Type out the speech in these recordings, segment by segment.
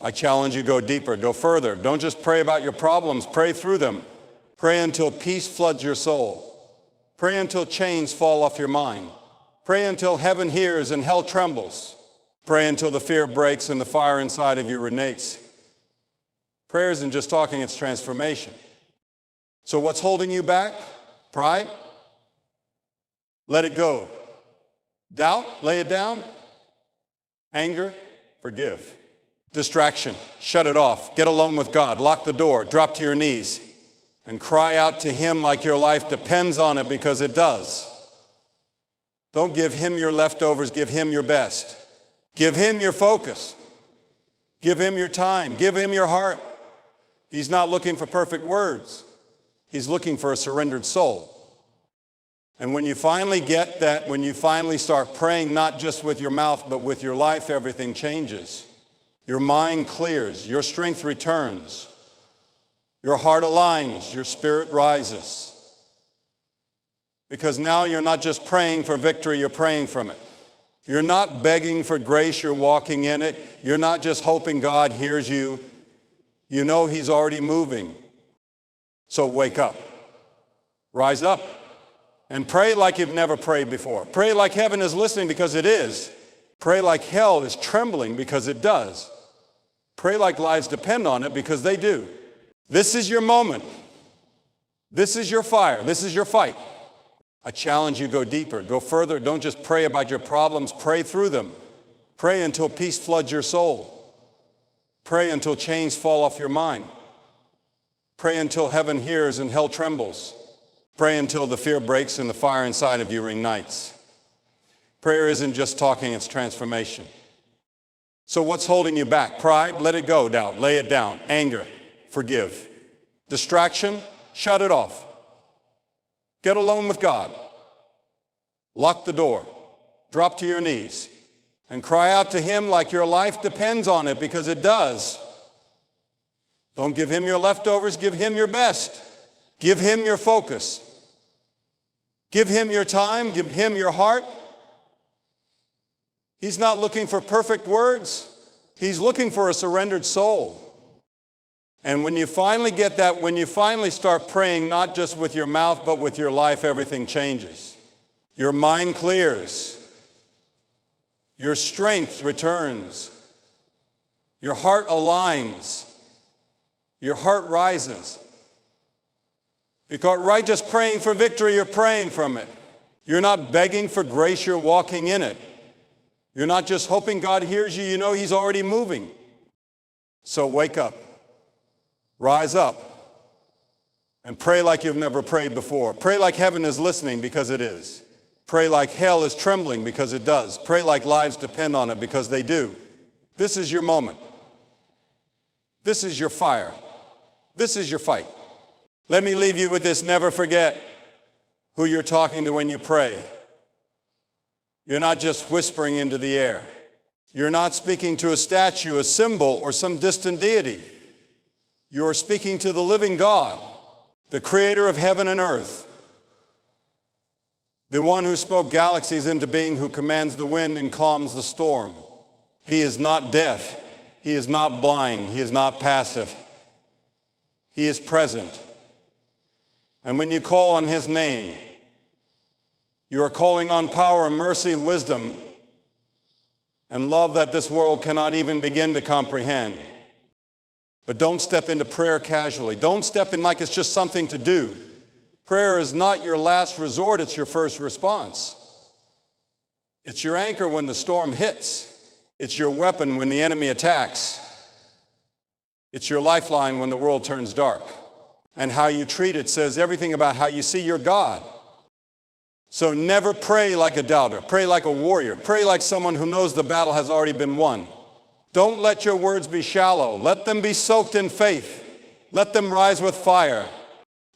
I challenge you, go deeper, go further. Don't just pray about your problems, pray through them. Pray until peace floods your soul. Pray until chains fall off your mind. Pray until heaven hears and hell trembles. Pray until the fear breaks and the fire inside of you reignites. Prayer isn't just talking, it's transformation. So what's holding you back? Pride? Let it go. Doubt? Lay it down. Anger? Forgive. Distraction? Shut it off. Get alone with God. Lock the door. Drop to your knees and cry out to Him like your life depends on it, because it does. Don't give Him your leftovers. Give Him your best. Give Him your focus. Give Him your time. Give Him your heart. He's not looking for perfect words. He's looking for a surrendered soul. And when you finally get that, when you finally start praying, not just with your mouth, but with your life, everything changes. Your mind clears. Your strength returns. Your heart aligns. Your spirit rises. Because now you're not just praying for victory, you're praying from it. You're not begging for grace, you're walking in it. You're not just hoping God hears you. You know He's already moving. So wake up. Rise up. And pray like you've never prayed before. Pray like heaven is listening, because it is. Pray like hell is trembling, because it does. Pray like lives depend on it, because they do. This is your moment. This is your fire. This is your fight. I challenge you, go deeper, go further. Don't just pray about your problems, pray through them. Pray until peace floods your soul. Pray until chains fall off your mind. Pray until heaven hears and hell trembles. Pray until the fear breaks and the fire inside of you reignites. Prayer isn't just talking, it's transformation. So what's holding you back? Pride? Let it go. Doubt? Lay it down. Anger? Forgive. Distraction? Shut it off. Get alone with God. Lock the door. Drop to your knees and cry out to Him like your life depends on it, because it does. Don't give Him your leftovers, give Him your best. Give Him your focus. Give Him your time, give Him your heart. He's not looking for perfect words. He's looking for a surrendered soul. And when you finally get that, when you finally start praying, not just with your mouth, but with your life, everything changes. Your mind clears. Your strength returns. Your heart aligns. Your heart rises. Because right just praying for victory, you're praying from it. You're not begging for grace, you're walking in it. You're not just hoping God hears you, you know He's already moving. So wake up. Rise up and pray like you've never prayed before. Pray like heaven is listening, because it is. Pray like hell is trembling, because it does. Pray like lives depend on it, because they do. This is your moment. This is your fire. This is your fight. Let me leave you with this. Never forget who you're talking to when you pray. You're not just whispering into the air. You're not speaking to a statue, a symbol, or some distant deity. You're speaking to the living God, the creator of heaven and earth, the one who spoke galaxies into being, who commands the wind and calms the storm. He is not deaf. He is not blind. He is not passive. He is present. And when you call on His name, you are calling on power, mercy, wisdom, and love that this world cannot even begin to comprehend. But don't step into prayer casually. Don't step in like it's just something to do. Prayer is not your last resort, it's your first response. It's your anchor when the storm hits. It's your weapon when the enemy attacks. It's your lifeline when the world turns dark. And how you treat it says everything about how you see your God. So never pray like a doubter. Pray like a warrior. Pray like someone who knows the battle has already been won. Don't let your words be shallow. Let them be soaked in faith. Let them rise with fire.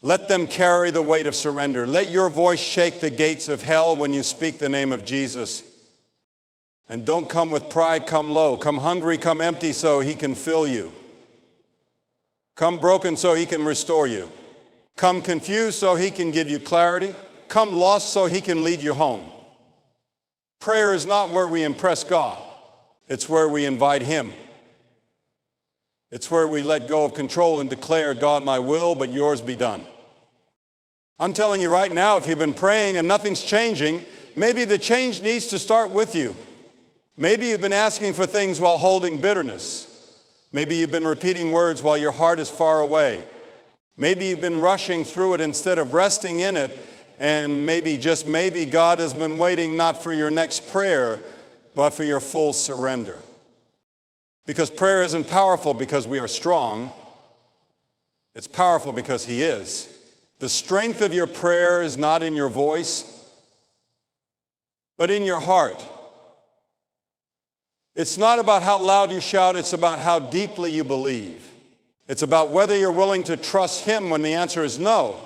Let them carry the weight of surrender. Let your voice shake the gates of hell when you speak the name of Jesus. And don't come with pride, come low. Come hungry, come empty so He can fill you. Come broken so He can restore you. Come confused so He can give you clarity. Come lost so He can lead you home. Prayer is not where we impress God. It's where we invite Him. It's where we let go of control and declare, God, my will, but yours be done. I'm telling you right now, if you've been praying and nothing's changing, maybe the change needs to start with you. Maybe you've been asking for things while holding bitterness. Maybe you've been repeating words while your heart is far away. Maybe you've been rushing through it instead of resting in it. And maybe, just maybe, God has been waiting not for your next prayer, but for your full surrender. Because prayer isn't powerful because we are strong. It's powerful because He is. The strength of your prayer is not in your voice, but in your heart. It's not about how loud you shout, it's about how deeply you believe. It's about whether you're willing to trust Him when the answer is no,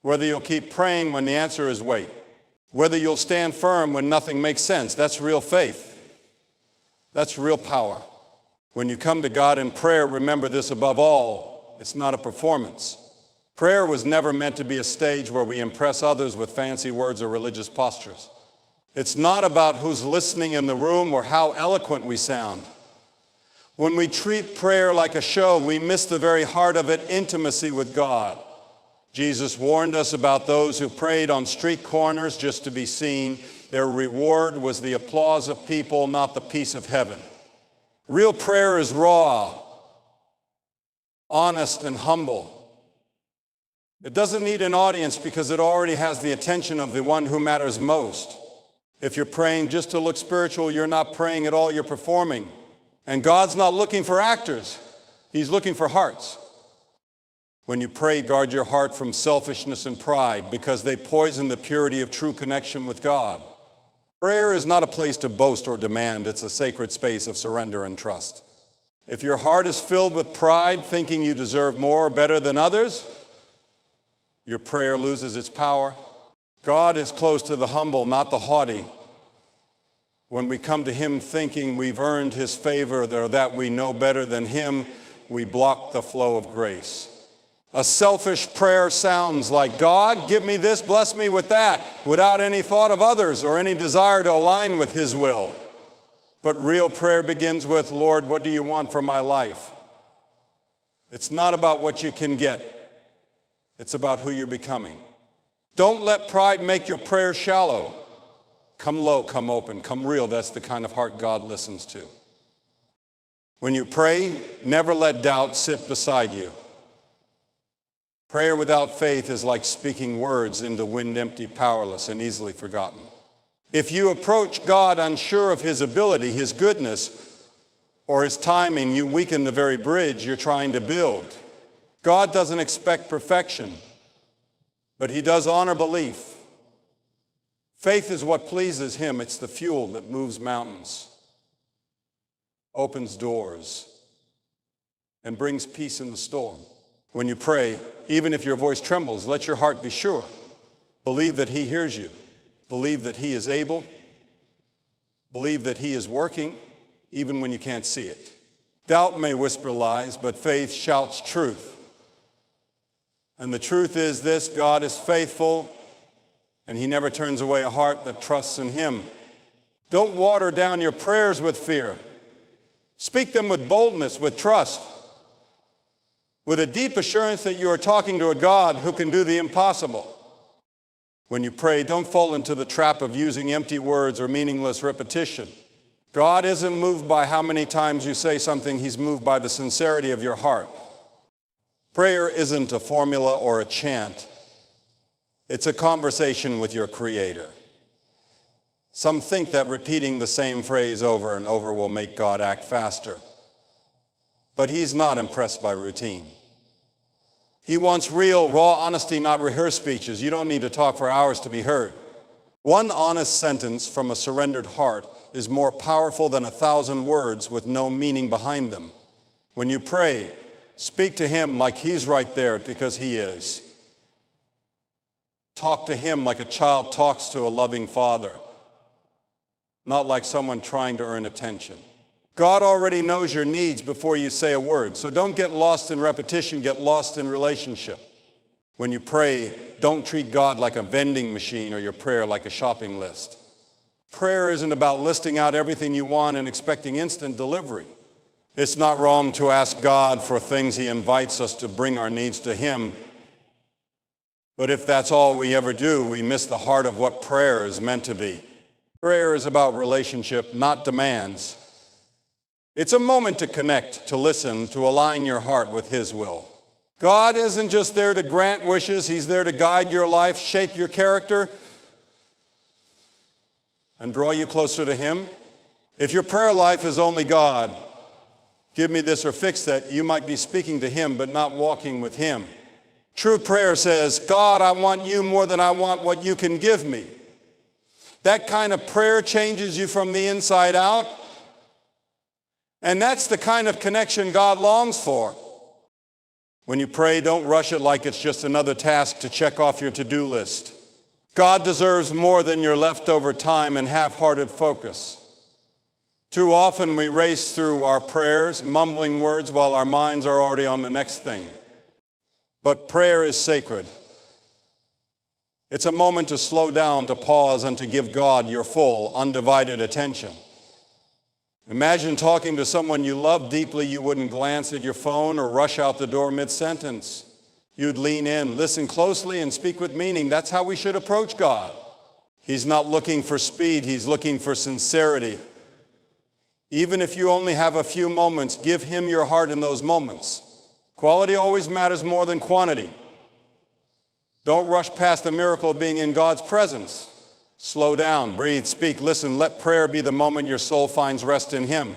whether you'll keep praying when the answer is wait, whether you'll stand firm when nothing makes sense. That's real faith. That's real power. When you come to God in prayer, remember this above all, it's not a performance. Prayer was never meant to be a stage where we impress others with fancy words or religious postures. It's not about who's listening in the room or how eloquent we sound. When we treat prayer like a show, we miss the very heart of it, intimacy with God. Jesus warned us about those who prayed on street corners just to be seen. Their reward was the applause of people, not the peace of heaven. Real prayer is raw, honest, and humble. It doesn't need an audience because it already has the attention of the one who matters most. If you're praying just to look spiritual, you're not praying at all, you're performing. And God's not looking for actors. He's looking for hearts. When you pray, guard your heart from selfishness and pride because they poison the purity of true connection with God. Prayer is not a place to boast or demand. It's a sacred space of surrender and trust. If your heart is filled with pride, thinking you deserve more or better than others, your prayer loses its power. God is close to the humble, not the haughty. When we come to Him thinking we've earned His favor or that we know better than Him, we block the flow of grace. A selfish prayer sounds like, God, give me this, bless me with that, without any thought of others or any desire to align with His will. But real prayer begins with, Lord, what do you want for my life? It's not about what you can get. It's about who you're becoming. Don't let pride make your prayer shallow. Come low, come open, come real. That's the kind of heart God listens to. When you pray, never let doubt sit beside you. Prayer without faith is like speaking words into wind empty, powerless, and easily forgotten. If you approach God unsure of His ability, His goodness, or His timing, you weaken the very bridge you're trying to build. God doesn't expect perfection, but He does honor belief. Faith is what pleases Him. It's the fuel that moves mountains, opens doors, and brings peace in the storm. When you pray, even if your voice trembles, let your heart be sure. Believe that He hears you. Believe that He is able. Believe that He is working, even when you can't see it. Doubt may whisper lies, but faith shouts truth. And the truth is this: God is faithful, and He never turns away a heart that trusts in Him. Don't water down your prayers with fear. Speak them with boldness, with trust, with a deep assurance that you are talking to a God who can do the impossible. When you pray, don't fall into the trap of using empty words or meaningless repetition. God isn't moved by how many times you say something. He's moved by the sincerity of your heart. Prayer isn't a formula or a chant. It's a conversation with your Creator. Some think that repeating the same phrase over and over will make God act faster. But He's not impressed by routine. He wants real, raw honesty, not rehearsed speeches. You don't need to talk for hours to be heard. One honest sentence from a surrendered heart is more powerful than 1,000 words with no meaning behind them. When you pray, speak to Him like He's right there, because He is. Talk to Him like a child talks to a loving father, not like someone trying to earn attention. God already knows your needs before you say a word, so don't get lost in repetition, get lost in relationship. When you pray, don't treat God like a vending machine or your prayer like a shopping list. Prayer isn't about listing out everything you want and expecting instant delivery. It's not wrong to ask God for things he invites us to bring our needs to him. But if that's all we ever do, we miss the heart of what prayer is meant to be. Prayer is about relationship, not demands. It's a moment to connect, to listen, to align your heart with his will. God isn't just there to grant wishes. He's there to guide your life, shape your character, and draw you closer to him. If your prayer life is only God, give me this or fix that, you might be speaking to him but not walking with him. True prayer says, God, I want you more than I want what you can give me. That kind of prayer changes you from the inside out. And that's the kind of connection God longs for. When you pray, don't rush it like it's just another task to check off your to-do list. God deserves more than your leftover time and half-hearted focus. Too often we race through our prayers, mumbling words while our minds are already on the next thing. But prayer is sacred. It's a moment to slow down, to pause, and to give God your full, undivided attention. Imagine talking to someone you love deeply. You wouldn't glance at your phone or rush out the door mid-sentence. You'd lean in, listen closely, and speak with meaning. That's how we should approach God. He's not looking for speed. He's looking for sincerity. Even if you only have a few moments, give him your heart in those moments. Quality always matters more than quantity. Don't rush past the miracle of being in God's presence. Slow down, breathe, speak, listen. Let prayer be the moment your soul finds rest in him.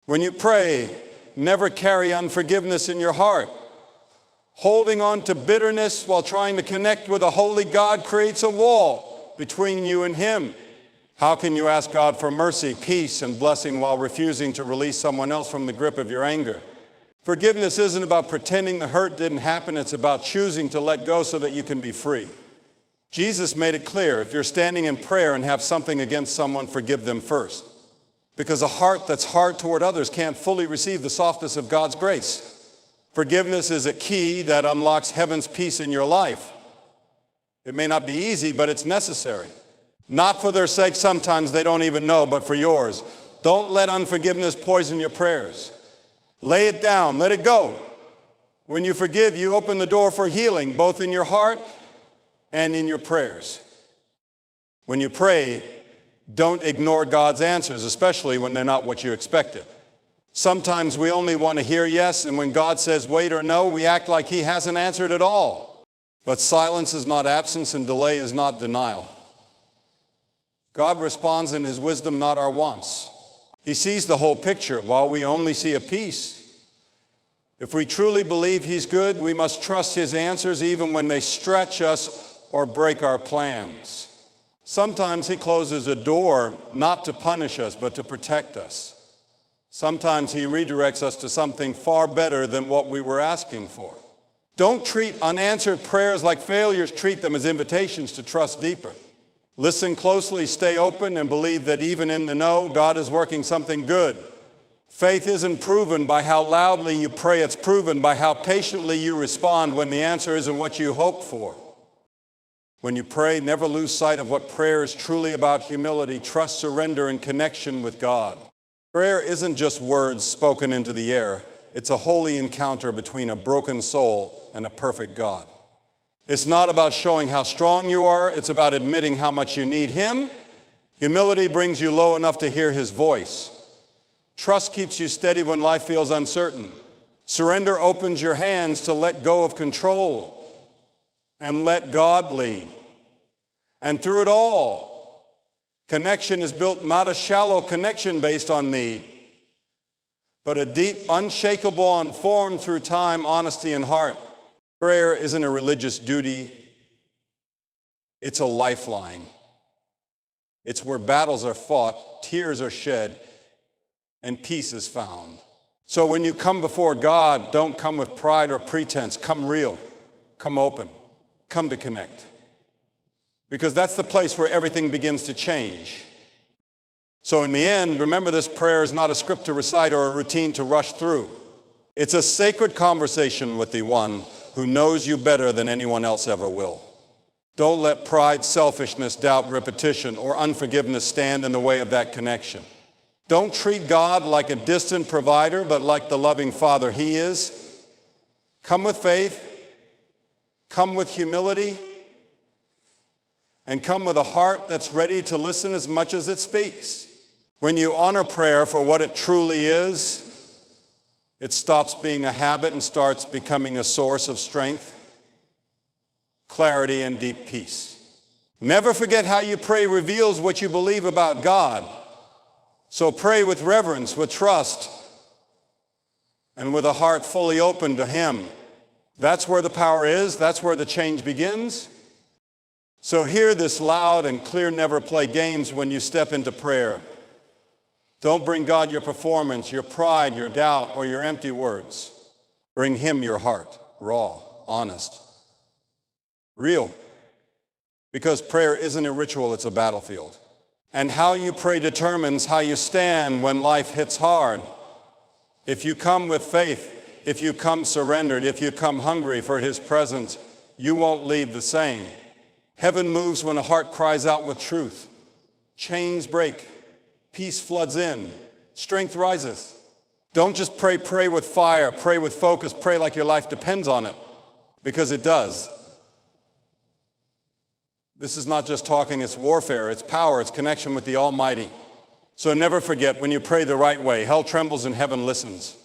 When you pray, never carry unforgiveness in your heart. Holding on to bitterness while trying to connect with a holy God creates a wall between you and him. How can you ask God for mercy, peace, and blessing while refusing to release someone else from the grip of your anger? Forgiveness isn't about pretending the hurt didn't happen. It's about choosing to let go so that you can be free. Jesus made it clear, if you're standing in prayer and have something against someone, forgive them first. Because a heart that's hard toward others can't fully receive the softness of God's grace. Forgiveness is a key that unlocks heaven's peace in your life. It may not be easy, but it's necessary. Not for their sake, sometimes they don't even know, but for yours. Don't let unforgiveness poison your prayers. Lay it down, let it go. When you forgive, you open the door for healing, both in your heart and in your prayers. When you pray, don't ignore God's answers, especially when they're not what you expected. Sometimes we only want to hear yes, and when God says wait or no, we act like he hasn't answered at all. But silence is not absence, and delay is not denial. God responds in his wisdom, not our wants. He sees the whole picture while we only see a piece. If we truly believe he's good, we must trust his answers even when they stretch us or break our plans. Sometimes he closes a door not to punish us, but to protect us. Sometimes he redirects us to something far better than what we were asking for. Don't treat unanswered prayers like failures. Treat them as invitations to trust deeper. Listen closely, stay open, and believe that even in the no, God is working something good. Faith isn't proven by how loudly you pray. It's proven by how patiently you respond when the answer isn't what you hoped for. When you pray, never lose sight of what prayer is truly about: humility, trust, surrender, and connection with God. Prayer isn't just words spoken into the air. It's a holy encounter between a broken soul and a perfect God. It's not about showing how strong you are. It's about admitting how much you need him. Humility brings you low enough to hear his voice. Trust keeps you steady when life feels uncertain. Surrender opens your hands to let go of control and let God lead. And through it all, connection is built not a shallow connection based on need, but a deep, unshakable, unformed through time, honesty, and heart. Prayer isn't a religious duty. It's a lifeline. It's where battles are fought, tears are shed, and peace is found. So when you come before God, don't come with pride or pretense. Come real. Come open. Come to connect. Because that's the place where everything begins to change. So in the end, remember, this prayer is not a script to recite or a routine to rush through. It's a sacred conversation with the one who knows you better than anyone else ever will. Don't let pride, selfishness, doubt, repetition, or unforgiveness stand in the way of that connection. Don't treat God like a distant provider, but like the loving Father He is. Come with faith, come with humility, and come with a heart that's ready to listen as much as it speaks. When you honor prayer for what it truly is, it stops being a habit and starts becoming a source of strength, clarity, and deep peace. Never forget how you pray reveals what you believe about God. So pray with reverence, with trust, and with a heart fully open to Him. That's where the power is. That's where the change begins. So hear this loud and clear, never play games when you step into prayer. Don't bring God your performance, your pride, your doubt, or your empty words. Bring Him your heart, raw, honest, real. Because prayer isn't a ritual, it's a battlefield. And how you pray determines how you stand when life hits hard. If you come with faith, if you come surrendered, if you come hungry for His presence, you won't leave the same. Heaven moves when a heart cries out with truth. Chains break. Peace floods in. Strength rises. Don't just pray with fire. Pray with focus. Pray like your life depends on it. Because it does. This is not just talking, it's warfare, it's power, it's connection with the Almighty. So never forget, when you pray the right way, hell trembles and heaven listens.